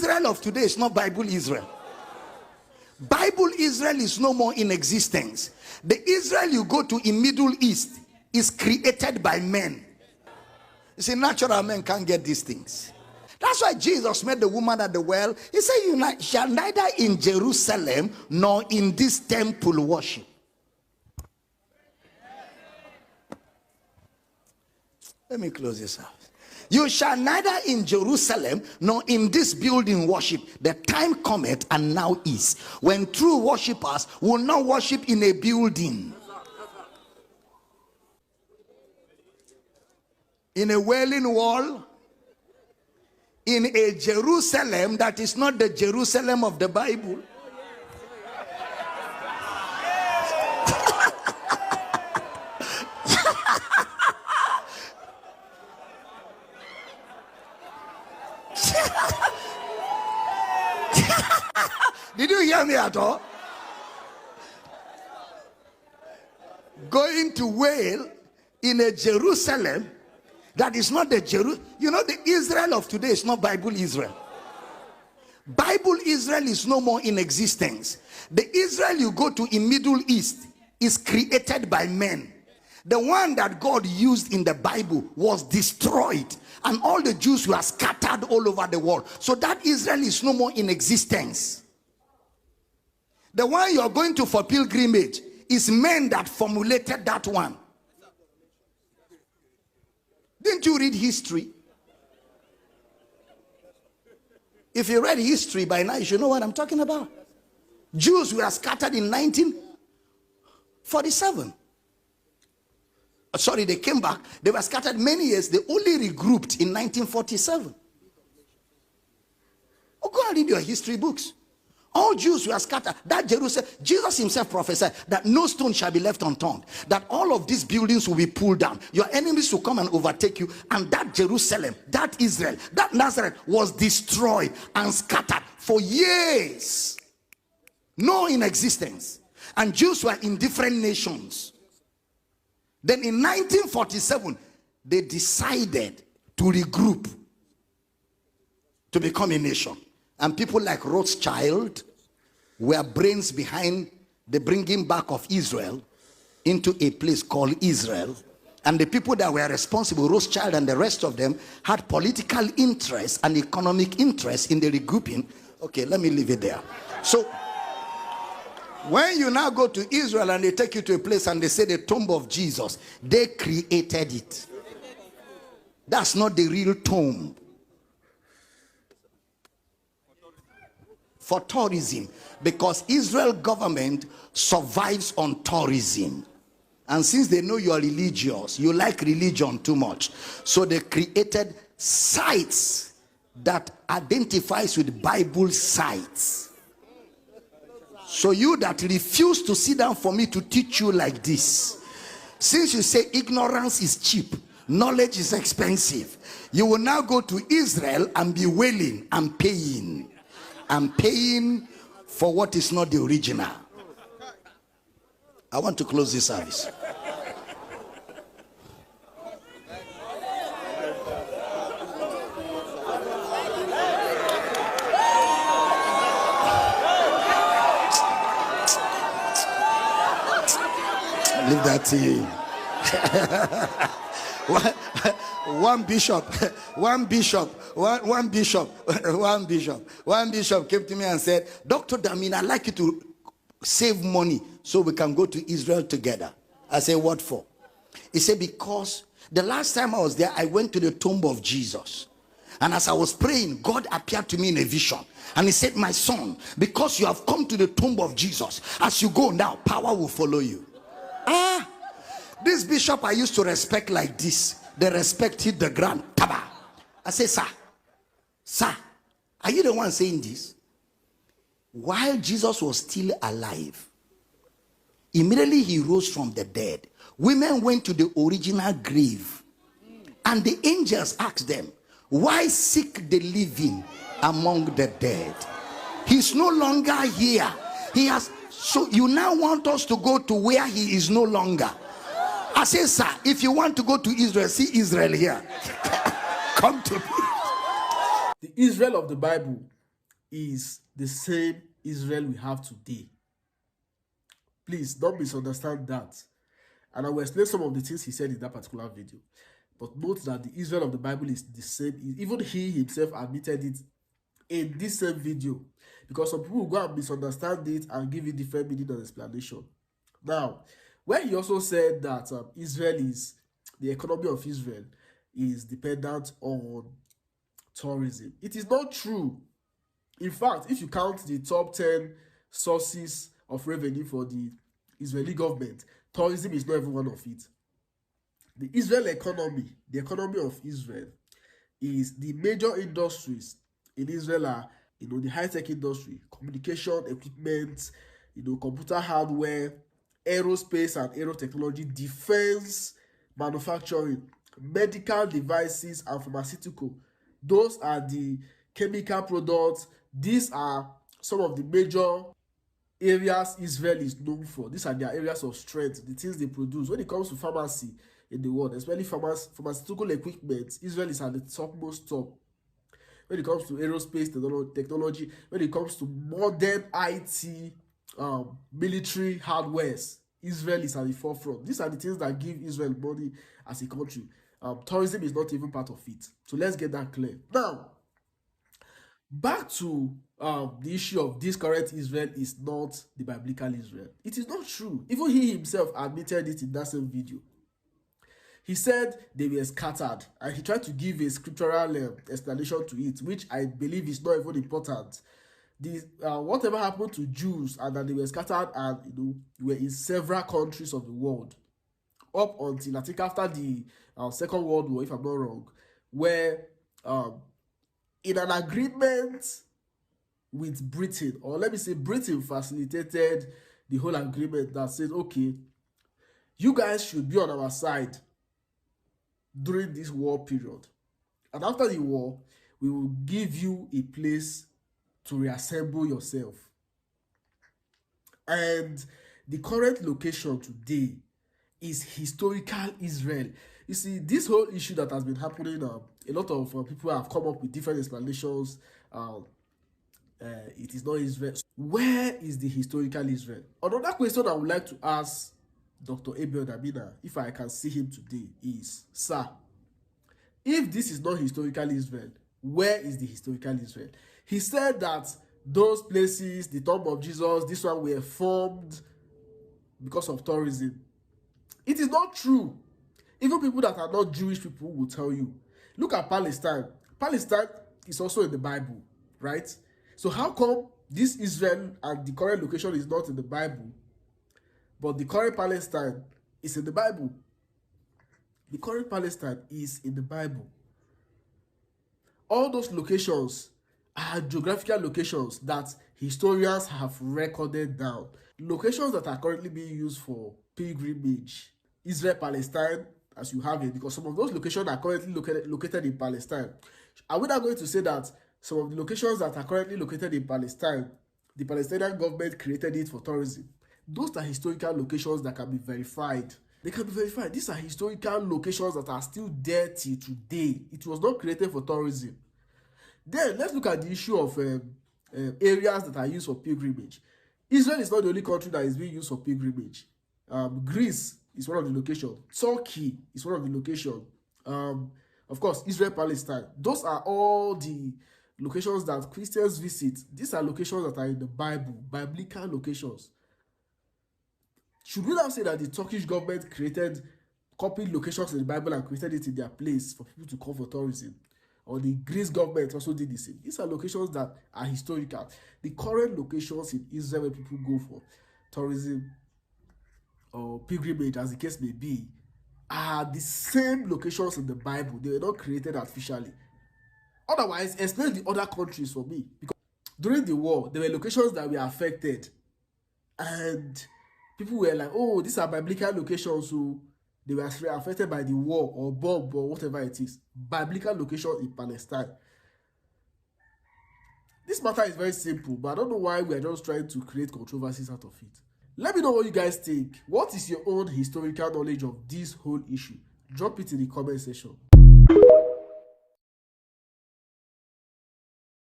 Israel of today is not Bible Israel. Bible Israel is no more in existence. The Israel you go to in Middle East is created by men. You see, natural men can't get these things. That's why Jesus met the woman at the well. He said, you shall neither in Jerusalem nor in this temple worship. Let me close this out. You shall neither in Jerusalem nor in this building worship. The time cometh and now is when true worshippers will not worship in a building, in a wailing wall, in a Jerusalem that is not the Jerusalem of the Bible. Did you hear me at all? Going to wail in a Jerusalem that is not the Jerusalem. You know, the Israel of today is not Bible Israel. Bible Israel is no more in existence. The Israel you go to in Middle East is created by men. The one that God used in the Bible was destroyed, and all the Jews were scattered all over the world. So that Israel is no more in existence. The one you are going to for pilgrimage is men that formulated that one. Didn't you read history? If you read history by now, you should know what I'm talking about. Jews were scattered in 1947. Sorry, they came back. They were scattered many years. They only regrouped in 1947. Oh, go and read your history books. All Jews were scattered. That Jerusalem, Jesus himself prophesied that no stone shall be left unturned. That all of these buildings will be pulled down. Your enemies will come and overtake you. And that Jerusalem, that Israel, that Nazareth was destroyed and scattered for years. No in existence. And Jews were in different nations. Then in 1947, they decided to regroup to become a nation. And people like Rothschild were brains behind the bringing back of Israel into a place called Israel. And the people that were responsible, Rothschild and the rest of them, had political interest and economic interest in the regrouping. Okay, let me leave it there. So, when you now go to Israel and they take you to a place and they say the tomb of Jesus, they created it. That's not the real tomb. For tourism, because Israel government survives on tourism, and since they know you are religious, you like religion too much, so they created sites that identifies with Bible sites. So you that refuse to sit down for me to teach you like this, since you say ignorance is cheap, knowledge is expensive, you will now go to Israel and be wailing and paying. I'm paying for what is not the original. I want to close this service. Leave that to you. One bishop came to me and said, Dr. Damin, I'd like you to save money so we can go to Israel together. I said, what for? He said, because the last time I was there, I went to the tomb of Jesus. And as I was praying, God appeared to me in a vision. And he said, my son, because you have come to the tomb of Jesus, as you go now, power will follow you. This bishop I used to respect like this. The respect hit the ground. Taba. I say, sir, are you the one saying this? While Jesus was still alive, immediately he rose from the dead. Women went to the original grave, and the angels asked them, why seek the living among the dead? He's no longer here. He has. So you now want us to go to where he is no longer. I say, sir, if you want to go to Israel, see Israel here. Come to me. The Israel of the Bible is the same Israel we have today. Please don't misunderstand that. And I will explain some of the things he said in that particular video. But note that the Israel of the Bible is the same. Even he himself admitted it in this same video. Because some people will go and misunderstand it and give it different meaning and explanation. Now, when he also said that the economy of Israel is dependent on tourism, it is not true. In fact, if you count the top 10 sources of revenue for the Israeli government, tourism is not even one of it. The Israel economy, the economy of Israel, is the major industries in Israel are, the high-tech industry, communication equipment, computer hardware, aerospace and aerotechnology, defense, manufacturing, medical devices, and pharmaceutical. Those are the chemical products. These are some of the major areas Israel is known for. These are their areas of strength, the things they produce. When it comes to pharmacy in the world, especially pharmaceutical equipment, Israel is at the topmost top. When it comes to aerospace technology, when it comes to modern IT, military hardwares, Israel is at the forefront. These are the things that give Israel money as a country. Tourism is not even part of it. So let's get that clear. Now, back to the issue of this current Israel is not the biblical Israel. It is not true. Even he himself admitted it in that same video. He said they were scattered, and he tried to give a scriptural explanation to it, which I believe is not even important. Whatever happened to Jews and that they were scattered and were in several countries of the world up until I think after the Second World War, if I'm not wrong, where in an agreement with Britain, or let me say Britain facilitated the whole agreement that said, okay, you guys should be on our side during this war period. And after the war, we will give you a place to reassemble yourself. And the current location today is historical Israel. You see, this whole issue that has been happening, a lot of people have come up with different explanations. It is not Israel. Where is the historical Israel? Another question I would like to ask Dr. Abel Damina, if I can see him today, is, sir, if this is not historical Israel, where is the historical Israel? He said that those places, the tomb of Jesus, this one were formed because of tourism. It is not true. Even people that are not Jewish people will tell you. Look at Palestine. Palestine is also in the Bible, right? So how come this Israel and the current location is not in the Bible, but the current Palestine is in the Bible? The current Palestine is in the Bible. All those locations are geographical locations that historians have recorded down. Locations that are currently being used for pilgrimage. Israel, Palestine, as you have it, because some of those locations are currently located in Palestine. Are we not going to say that some of the locations that are currently located in Palestine, the Palestinian government created it for tourism? Those are historical locations that can be verified. They can be verified. These are historical locations that are still there till today. It was not created for tourism. Then let's look at the issue of areas that are used for pilgrimage. Israel is not the only country that is being used for pilgrimage. Greece is one of the locations. Turkey is one of the locations. Of course, Israel, Palestine. Those are all the locations that Christians visit. These are locations that are in the Bible, biblical locations. Should we now say that the Turkish government copied locations in the Bible and created it in their place for people to come for tourism? Or the Greece government also did the same? These are locations that are historical. The current locations in Israel where people go for tourism or pilgrimage, as the case may be, are the same locations in the Bible. They were not created artificially. Otherwise, explain the other countries for me. Because during the war, there were locations that were affected. And people were like, oh, these are biblical locations, so they were affected by the war or bomb or whatever it is. Biblical location in Palestine. This matter is very simple, but I don't know why we are just trying to create controversies out of it. Let me know what you guys think. What is your own historical knowledge of this whole issue? Drop it in the comment section.